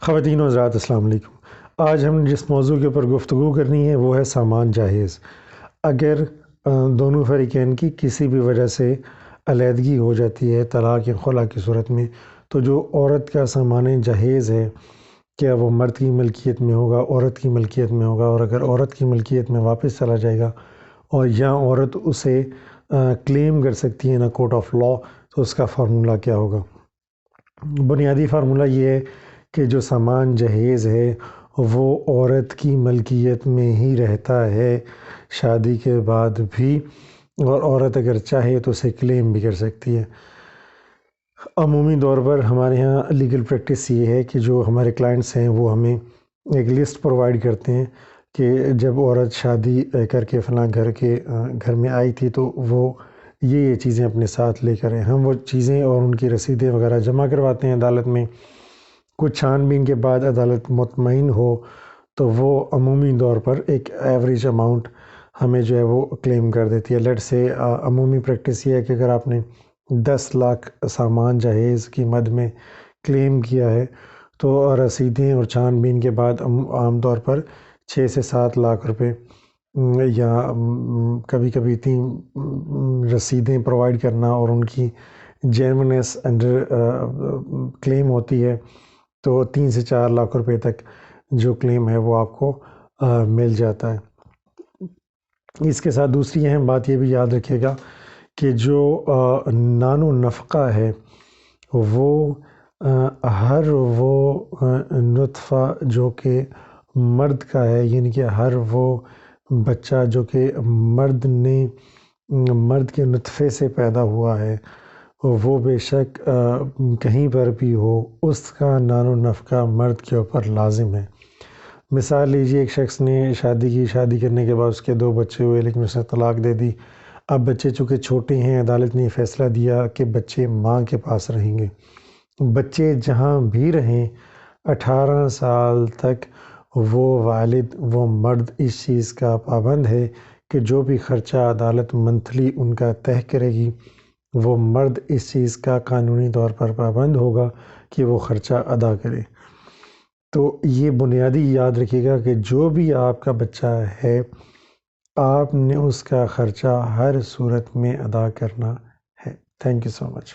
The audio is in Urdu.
خواتین و حضرات السلام علیکم۔ آج ہم جس موضوع کے اوپر گفتگو کرنی ہے وہ ہے سامان جہیز۔ اگر دونوں فریقین کی کسی بھی وجہ سے علیحدگی ہو جاتی ہے طلاق یا خلا کی صورت میں، تو جو عورت کا سامان جہیز ہے کیا وہ مرد کی ملکیت میں ہوگا، عورت کی ملکیت میں ہوگا، اور اگر عورت کی ملکیت میں واپس چلا جائے گا اور یا عورت اسے کلیم کر سکتی ہے نا کورٹ آف لاء، تو اس کا فارمولہ کیا ہوگا؟ بنیادی فارمولہ یہ ہے کہ جو سامان جہیز ہے وہ عورت کی ملکیت میں ہی رہتا ہے شادی کے بعد بھی، اور عورت اگر چاہے تو اسے کلیم بھی کر سکتی ہے۔ عمومی طور پر ہمارے ہاں لیگل پریکٹس یہ ہے کہ جو ہمارے کلائنٹس ہیں وہ ہمیں ایک لسٹ پرووائڈ کرتے ہیں کہ جب عورت شادی کر کے فلاں گھر میں آئی تھی تو وہ یہ چیزیں اپنے ساتھ لے کر آئیں۔ ہم وہ چیزیں اور ان کی رسیدیں وغیرہ جمع کرواتے ہیں عدالت میں۔ کچھ چھان بین کے بعد عدالت مطمئن ہو تو وہ عمومی طور پر ایک ایوریج اماؤنٹ ہمیں جو ہے وہ کلیم کر دیتی ہے۔ لیٹ سے عمومی پریکٹس یہ ہے کہ اگر آپ نے 10 لاکھ سامان جہیز کی مد میں کلیم کیا ہے تو رسیدیں اور چھان بین کے بعد عام طور پر 6 سے 7 لاکھ روپے یا کبھی کبھی 3 رسیدیں پرووائڈ کرنا اور ان کی جینونیس انڈر کلیم ہوتی ہے تو 3 سے 4 لاکھ روپے تک جو کلیم ہے وہ آپ کو مل جاتا ہے۔ اس کے ساتھ دوسری اہم بات یہ بھی یاد رکھیے گا کہ جو نان و نفقہ ہے وہ ہر وہ نطفہ جو کہ مرد کا ہے، یعنی کہ ہر وہ بچہ جو کہ مرد کے نطفے سے پیدا ہوا ہے، وہ بے شک کہیں پر بھی ہو اس کا نان و نفقہ مرد کے اوپر لازم ہے۔ مثال لیجیے، ایک شخص نے شادی کرنے کے بعد اس کے 2 بچے ہوئے لیکن اس نے طلاق دے دی۔ اب بچے چونکہ چھوٹے ہیں، عدالت نے فیصلہ دیا کہ بچے ماں کے پاس رہیں گے۔ بچے جہاں بھی رہیں 18 سال تک وہ والد وہ مرد اس چیز کا پابند ہے کہ جو بھی خرچہ عدالت منتھلی ان کا طے کرے گی وہ مرد اس چیز کا قانونی طور پر پابند ہوگا کہ وہ خرچہ ادا کرے۔ تو یہ بنیادی یاد رکھیے گا کہ جو بھی آپ کا بچہ ہے آپ نے اس کا خرچہ ہر صورت میں ادا کرنا ہے۔ Thank you so much.